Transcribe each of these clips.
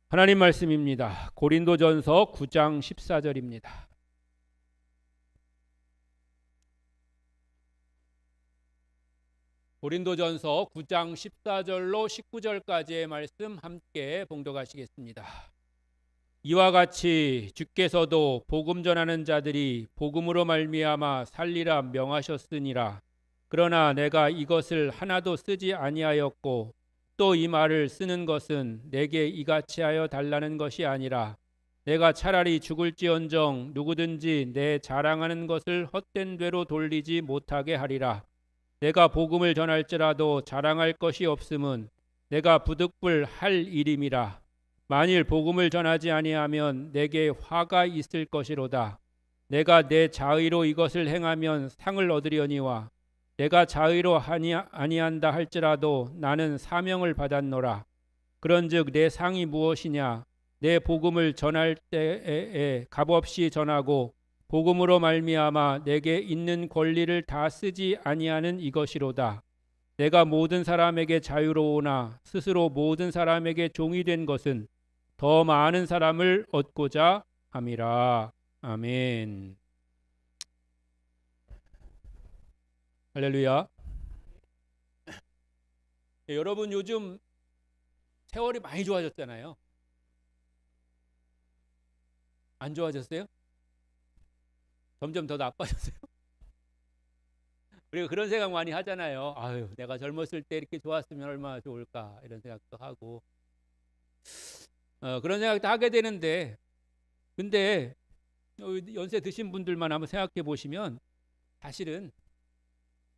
하나님 말씀입니다. 고린도전서 9장 14절입니다. 고린도전서 9장 14절로 19절까지의 말씀 함께 봉독하시겠습니다. 이와 같이 주께서도 복음 전하는 자들이 복음으로 말미암아 살리라 명하셨으니라. 그러나 내가 이것을 하나도 쓰지 아니하였고 또 이 말을 쓰는 것은 내게 이같이 하여 달라는 것이 아니라 내가 차라리 죽을지언정 누구든지 내 자랑하는 것을 헛된 되로 돌리지 못하게 하리라. 내가 복음을 전할지라도 자랑할 것이 없음은 내가 부득불 할 일임이라. 만일 복음을 전하지 아니하면 내게 화가 있을 것이로다. 내가 내 자의로 이것을 행하면 상을 얻으려니와 내가 자의로 아니한다 할지라도 나는 사명을 받았노라. 그런즉 내 상이 무엇이냐? 내 복음을 전할 때에 값없이 전하고 복음으로 말미암아 내게 있는 권리를 다 쓰지 아니하는 이것이로다. 내가 모든 사람에게 자유로우나 스스로 모든 사람에게 종이 된 것은 더 많은 사람을 얻고자 함이라. 아멘. 할렐루야. 여러분 요즘 세월이 많이 좋아졌잖아요. 안 좋아졌어요? 점점 더 나빠졌어요. 우리가 그런 생각 많이 하잖아요. 아유, 내가 젊었을 때 이렇게 좋았으면 얼마나 좋을까 이런 생각도 하고 그런 생각도 하게 되는데, 근데 연세 드신 분들만 한번 생각해 보시면 사실은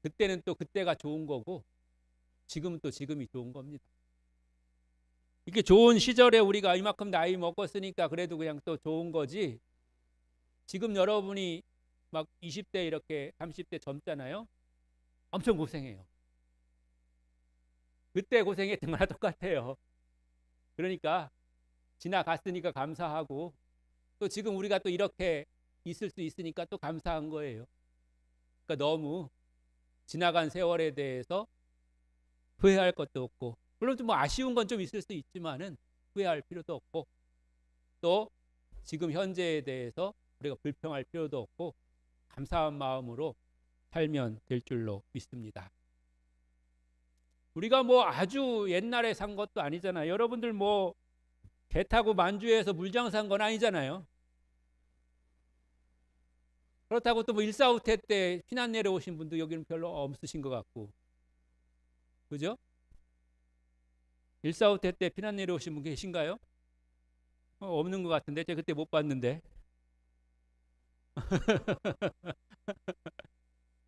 그때는 또 그때가 좋은 거고 지금은 또 지금이 좋은 겁니다. 이렇게 좋은 시절에 우리가 이만큼 나이 먹었으니까 그래도 그냥 또 좋은 거지, 지금 여러분이 막 20대 이렇게 30대 젊잖아요. 엄청 고생해요. 그때 고생했던 거랑 똑같아요. 그러니까 지나갔으니까 감사하고 또 지금 우리가 또 이렇게 있을 수 있으니까 또 감사한 거예요. 그러니까 너무 지나간 세월에 대해서 후회할 것도 없고, 물론 좀 뭐 아쉬운 건 좀 있을 수 있지만은 후회할 필요도 없고, 또 지금 현재에 대해서 우리가 불평할 필요도 없고 감사한 마음으로 살면 될 줄로 믿습니다. 우리가 뭐 아주 옛날에 산 것도 아니잖아요. 여러분들 뭐 배 타고 만주에서 물장 산 건 아니잖아요. 그렇다고 또 뭐 1.4.5태 때 피난 내려오신 분도 여기는 별로 없으신 것 같고, 그죠? 1.4.5태 때 피난 내려오신 분 계신가요? 없는 것 같은데 제가 그때 못 봤는데.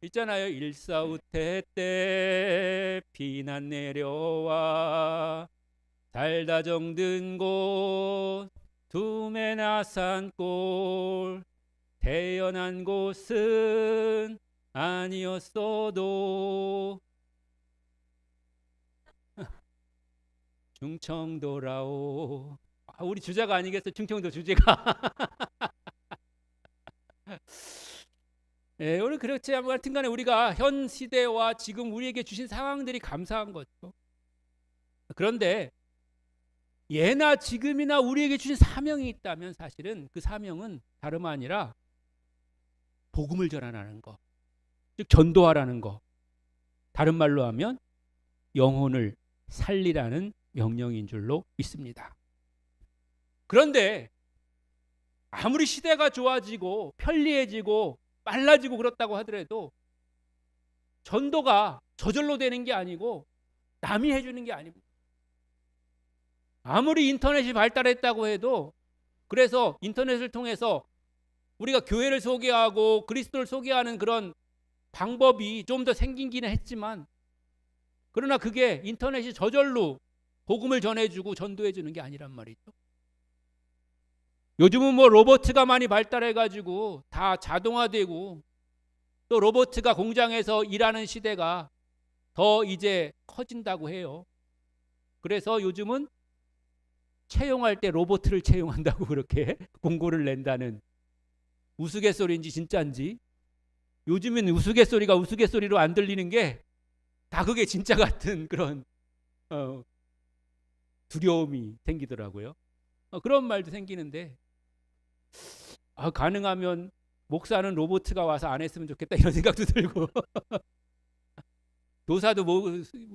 있잖아요. 1.4.5태 때 피난 내려와 살다 정든 곳 두메나 산골 태어난 곳은 아니었어도 충청도라오. 우리 주자가 아니겠어? 충청도 주제가. 예, 우리 그렇지 하여튼 간에 우리가 현 시대와 지금 우리에게 주신 상황들이 감사한 거죠. 그런데 예나 지금이나 우리에게 주신 사명이 있다면 사실은 그 사명은 다름 아니라 복음을 전하라는 거, 즉 전도하라는 거, 다른 말로 하면 영혼을 살리라는 명령인 줄로 믿습니다. 그런데 아무리 시대가 좋아지고 편리해지고 빨라지고 그렇다고 하더라도 전도가 저절로 되는 게 아니고 남이 해주는 게 아닙니다. 아무리 인터넷이 발달했다고 해도, 그래서 인터넷을 통해서 우리가 교회를 소개하고 그리스도를 소개하는 그런 방법이 좀 더 생기기는 했지만, 그러나 그게 인터넷이 저절로 복음을 전해주고 전도해주는 게 아니란 말이죠. 요즘은 뭐 로봇가 많이 발달해가지고 다 자동화되고 또 로봇가 공장에서 일하는 시대가 더 이제 커진다고 해요. 그래서 요즘은 채용할 때 로봇을 채용한다고 그렇게 공고를 낸다는, 우스갯소리인지 진짜인지, 요즘엔 우스갯소리가 우스갯소리로 안 들리는 게 다 그게 진짜 같은 그런 두려움이 생기더라고요. 그런 말도 생기는데 가능하면 목사는 로봇가 와서 안 했으면 좋겠다 이런 생각도 들고 교사도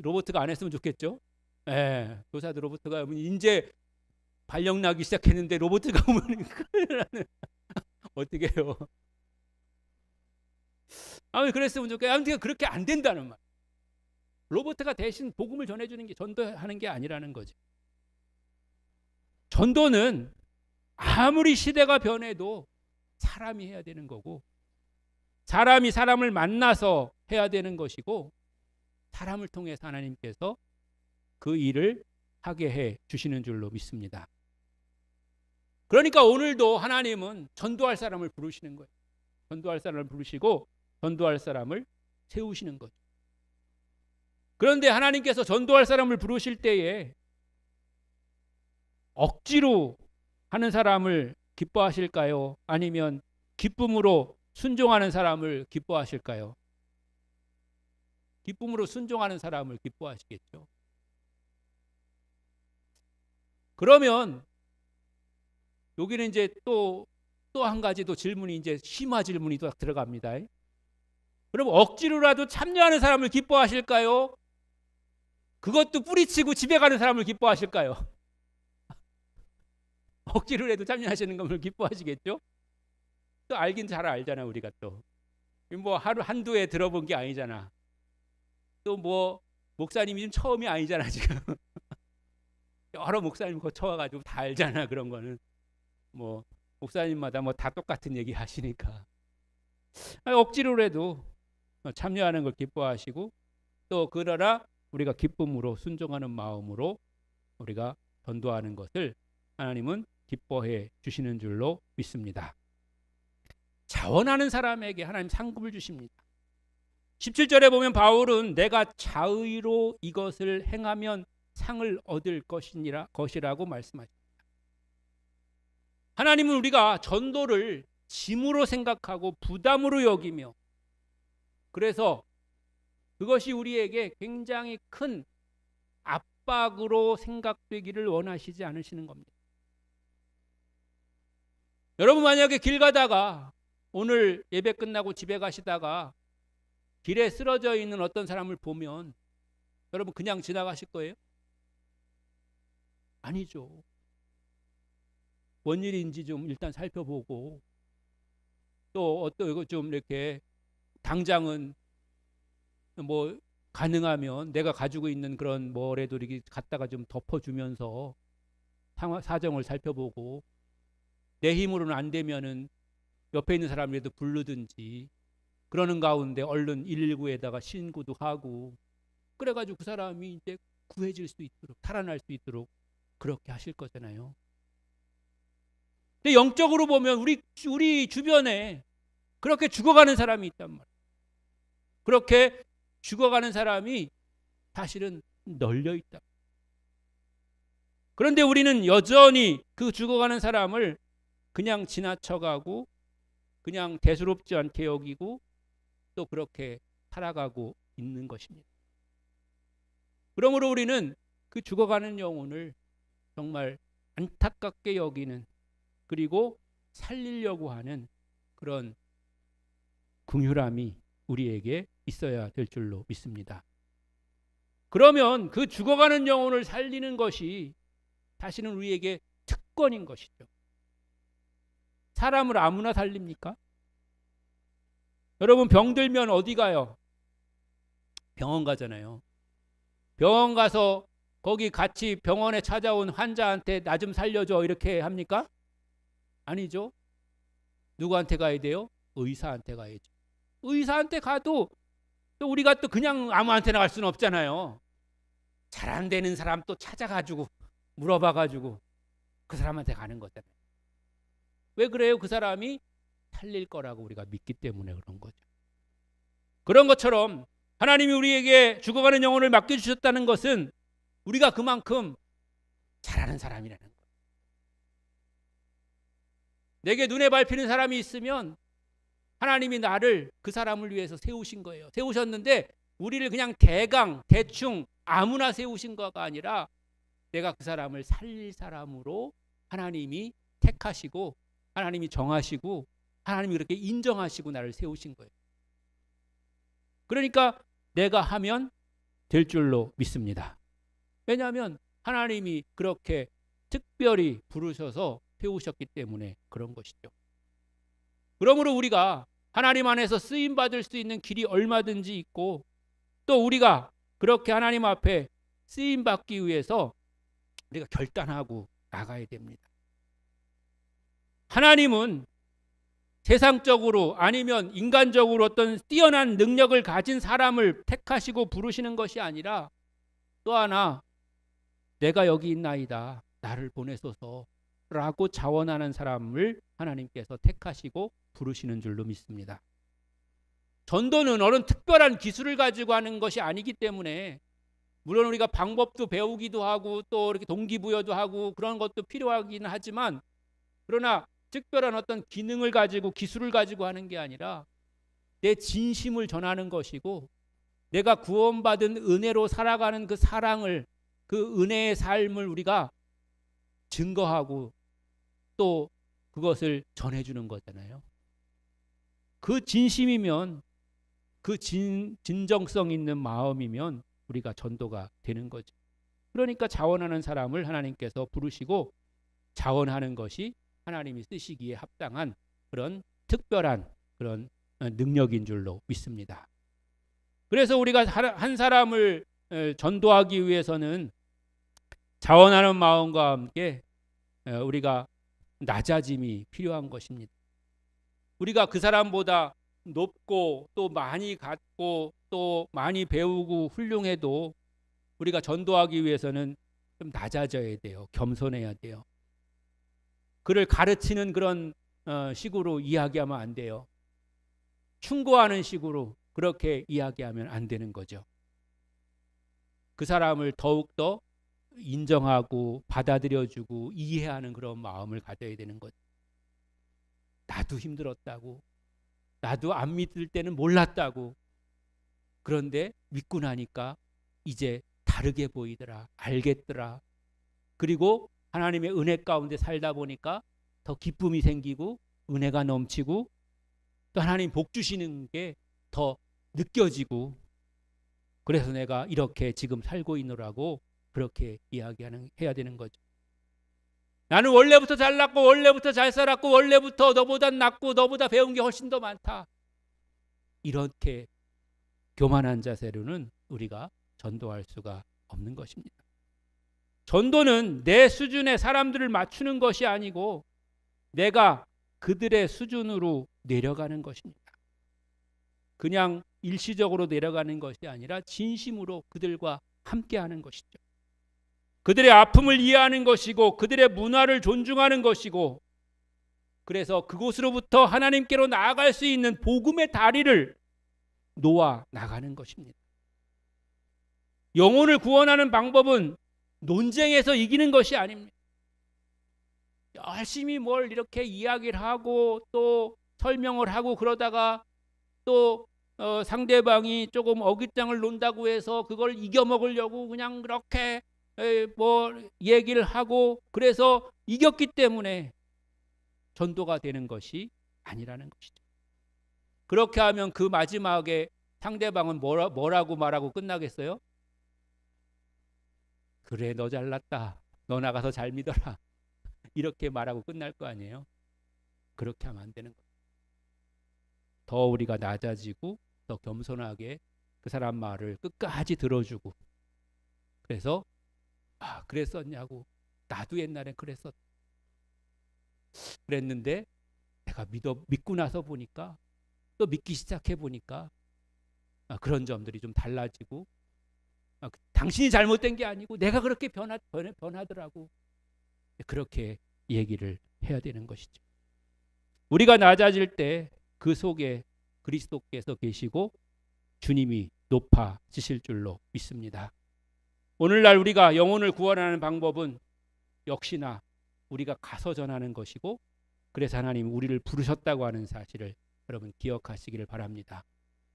로봇가 안 했으면 좋겠죠. 예, 교사도 로봇가 이제 발령 나기 시작했는데 로봇가 오면 큰일 나는 어떻게 해요? 그랬으면 좋겠어요. 아무튼 그렇게 안 된다는 말. 로봇가 대신 복음을 전해주는 게 전도하는 게 아니라는 거죠. 전도는 아무리 시대가 변해도 사람이 해야 되는 거고, 사람이 사람을 만나서 해야 되는 것이고, 사람을 통해서 하나님께서 그 일을 하게 해 주시는 줄로 믿습니다. 그러니까 오늘도 하나님은 전도할 사람을 부르시는 거예요. 전도할 사람을 부르시고 전도할 사람을 세우시는 거죠. 그런데 하나님께서 전도할 사람을 부르실 때에 억지로 하는 사람을 기뻐하실까요? 아니면 기쁨으로 순종하는 사람을 기뻐하실까요? 기쁨으로 순종하는 사람을 기뻐하시겠죠. 그러면 여기는 이제 또 한 가지 또 질문이 이제 심화 질문이 또 들어갑니다. 그럼 억지로라도 참여하는 사람을 기뻐하실까요? 그것도 뿌리치고 집에 가는 사람을 기뻐하실까요? 억지로라도 참여하시는 것을 기뻐하시겠죠? 또 알긴 잘 알잖아. 우리가 또 뭐 하루 한두 해 들어본 게 아니잖아. 또 뭐 목사님이 지금 처음이 아니잖아. 지금 여러 목사님 거쳐와가지고 다 알잖아. 그런 거는 뭐 목사님마다 뭐 다 똑같은 얘기 하시니까 억지로라도 참여하는 걸 기뻐하시고, 또 그러나 우리가 기쁨으로 순종하는 마음으로 우리가 전도하는 것을 하나님은 기뻐해 주시는 줄로 믿습니다. 자원하는 사람에게 하나님 상급을 주십니다. 17절에 보면 바울은 내가 자의로 이것을 행하면 상을 얻을 것이라고 말씀하십니다. 하나님은 우리가 전도를 짐으로 생각하고 부담으로 여기며, 그래서 그것이 우리에게 굉장히 큰 압박으로 생각되기를 원하시지 않으시는 겁니다. 여러분 만약에 길 가다가 오늘 예배 끝나고 집에 가시다가 길에 쓰러져 있는 어떤 사람을 보면 여러분 그냥 지나가실 거예요? 아니죠. 뭔 일인지 좀 일단 살펴보고, 또 어떤 좀 이렇게 당장은 뭐 가능하면 내가 가지고 있는 그런 뭐래도 이렇게 갖다가 좀 덮어주면서 사정을 살펴보고, 내 힘으로는 안 되면은 옆에 있는 사람이라도 부르든지 그러는 가운데 얼른 119에다가 신고도 하고, 그래가지고 그 사람이 이제 구해질 수 있도록, 살아날 수 있도록 그렇게 하실 거잖아요. 근데 영적으로 보면 우리 주변에 그렇게 죽어가는 사람이 있단 말이에요. 그렇게 죽어가는 사람이 사실은 널려 있다. 그런데 우리는 여전히 그 죽어가는 사람을 그냥 지나쳐가고 그냥 대수롭지 않게 여기고 또 그렇게 살아가고 있는 것입니다. 그러므로 우리는 그 죽어가는 영혼을 정말 안타깝게 여기는, 그리고 살리려고 하는 그런 긍휼함이 우리에게 있어야 될 줄로 믿습니다. 그러면 그 죽어가는 영혼을 살리는 것이 사실은 우리에게 특권인 것이죠. 사람을 아무나 살립니까? 여러분 병 들면 어디 가요? 병원 가잖아요. 병원 가서 거기 같이 병원에 찾아온 환자한테 나 좀 살려줘 이렇게 합니까? 아니죠. 누구한테 가야 돼요? 의사한테 가야죠. 의사한테 가도 또 우리가 또 그냥 아무한테나 갈 수는 없잖아요. 잘 안 되는 사람 또 찾아가지고 물어봐가지고 그 사람한테 가는 거잖아요. 왜 그래요? 그 사람이 살릴 거라고 우리가 믿기 때문에 그런 거죠. 그런 것처럼 하나님이 우리에게 죽어가는 영혼을 맡겨주셨다는 것은 우리가 그만큼 잘하는 사람이라는 거예요. 내게 눈에 밟히는 사람이 있으면 하나님이 나를 그 사람을 위해서 세우신 거예요. 세우셨는데 우리를 그냥 대충 아무나 세우신 거가 아니라 내가 그 사람을 살릴 사람으로 하나님이 택하시고 하나님이 정하시고 하나님이 그렇게 인정하시고 나를 세우신 거예요. 그러니까 내가 하면 될 줄로 믿습니다. 왜냐하면 하나님이 그렇게 특별히 부르셔서 세우셨기 때문에 그런 것이죠. 그러므로 우리가 하나님 안에서 쓰임받을 수 있는 길이 얼마든지 있고, 또 우리가 그렇게 하나님 앞에 쓰임받기 위해서 우리가 결단하고 나가야 됩니다. 하나님은 세상적으로 아니면 인간적으로 어떤 뛰어난 능력을 가진 사람을 택하시고 부르시는 것이 아니라, 또 하나 내가 여기 있나이다 나를 보내소서 라고 자원하는 사람을 하나님께서 택하시고 부르시는 줄로 믿습니다. 전도는 어느 특별한 기술을 가지고 하는 것이 아니기 때문에, 물론 우리가 방법도 배우기도 하고 또 이렇게 동기부여도 하고 그런 것도 필요하긴 하지만, 그러나 특별한 어떤 기능을 가지고 기술을 가지고 하는 게 아니라 내 진심을 전하는 것이고, 내가 구원받은 은혜로 살아가는 그 사랑을, 그 은혜의 삶을 우리가 증거하고 또 그것을 전해주는 거잖아요. 그 진심이면, 그 진정성 있는 마음이면 우리가 전도가 되는 거죠. 그러니까 자원하는 사람을 하나님께서 부르시고 자원하는 것이 하나님이 쓰시기에 합당한 그런 특별한 그런 능력인 줄로 믿습니다. 그래서 우리가 한 사람을 전도하기 위해서는 자원하는 마음과 함께 우리가 낮아짐이 필요한 것입니다. 우리가 그 사람보다 높고 또 많이 갖고 또 많이 배우고 훌륭해도 우리가 전도하기 위해서는 좀 낮아져야 돼요. 겸손해야 돼요. 그를 가르치는 그런 식으로 이야기하면 안 돼요. 충고하는 식으로 그렇게 이야기하면 안 되는 거죠. 그 사람을 더욱더 인정하고 받아들여주고 이해하는 그런 마음을 가져야 되는 거죠. 나도 힘들었다고, 나도 안 믿을 때는 몰랐다고, 그런데 믿고 나니까 이제 다르게 보이더라, 알겠더라. 그리고 하나님의 은혜 가운데 살다 보니까 더 기쁨이 생기고 은혜가 넘치고 또 하나님 복 주시는 게 더 느껴지고, 그래서 내가 이렇게 지금 살고 있노라고 그렇게 해야 되는 거죠. 나는 원래부터 잘났고 원래부터 잘 살았고 원래부터 너보다 낫고 너보다 배운 게 훨씬 더 많다. 이렇게 교만한 자세로는 우리가 전도할 수가 없는 것입니다. 전도는 내 수준의 사람들을 맞추는 것이 아니고 내가 그들의 수준으로 내려가는 것입니다. 그냥 일시적으로 내려가는 것이 아니라 진심으로 그들과 함께하는 것이죠. 그들의 아픔을 이해하는 것이고 그들의 문화를 존중하는 것이고, 그래서 그곳으로부터 하나님께로 나아갈 수 있는 복음의 다리를 놓아 나가는 것입니다. 영혼을 구원하는 방법은 논쟁에서 이기는 것이 아닙니다. 열심히 뭘 이렇게 이야기를 하고 또 설명을 하고 그러다가 또 상대방이 조금 어깃장을 놓는다고 해서 그걸 이겨먹으려고 그냥 그렇게 뭐 얘기를 하고 그래서 이겼기 때문에 전도가 되는 것이 아니라는 것이죠. 그렇게 하면 그 마지막에 상대방은 뭐라고 말하고 끝나겠어요? 그래, 너 잘났다, 너 나가서 잘 믿어라, 이렇게 말하고 끝날 거 아니에요. 그렇게 하면 안 되는 거예요. 더 우리가 낮아지고 더 겸손하게 그 사람 말을 끝까지 들어주고, 그래서 그랬었냐고, 나도 옛날에 그랬는데 내가 믿고 나서 보니까, 또 믿기 시작해 보니까 그런 점들이 좀 달라지고, 당신이 잘못된 게 아니고 내가 그렇게 변하더라고, 그렇게 얘기를 해야 되는 것이죠. 우리가 낮아질 때 그 속에 그리스도께서 계시고 주님이 높아지실 줄로 믿습니다. 오늘날 우리가 영혼을 구원하는 방법은 역시나 우리가 가서 전하는 것이고, 그래서 하나님이 우리를 부르셨다고 하는 사실을 여러분 기억하시기를 바랍니다.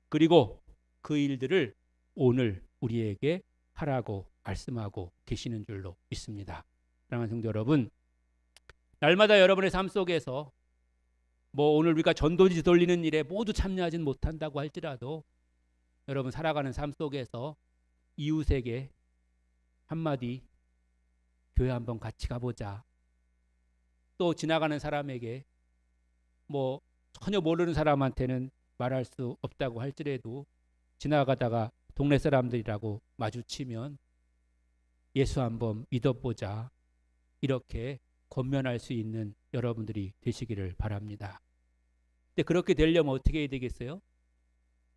그리고 그 일들을 오늘 우리에게 하라고 말씀하고 계시는 줄로 믿습니다. 사랑하는 성도 여러분, 날마다 여러분의 삶 속에서 뭐 오늘 우리가 전도지 돌리는 일에 모두 참여하진 못한다고 할지라도 여러분 살아가는 삶 속에서 이웃에게 한마디 교회 한번 같이 가보자. 또 지나가는 사람에게 뭐 전혀 모르는 사람한테는 말할 수 없다고 할지라도 지나가다가 동네 사람들이라고 마주치면 예수 한번 믿어보자. 이렇게 권면할 수 있는 여러분들이 되시기를 바랍니다. 근데 그렇게 되려면 어떻게 해야 되겠어요?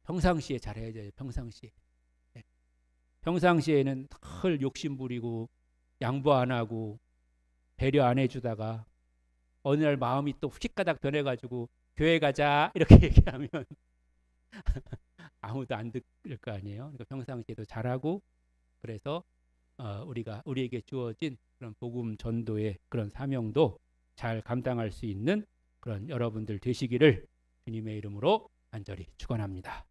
평상시에 잘해야 돼요. 평상시에. 네. 평상시에는 늘 욕심 부리고 양보 안 하고 배려 안 해주다가 어느 날 마음이 또 휙가닥 변해가지고 교회 가자 이렇게 얘기하면 아무도 안 들을 거 아니에요. 그러니까 평상시에도 잘하고 그래서 우리에게 주어진 그런 복음 전도의 그런 사명도 잘 감당할 수 있는 그런 여러분들 되시기를 주님의 이름으로 간절히 축원합니다.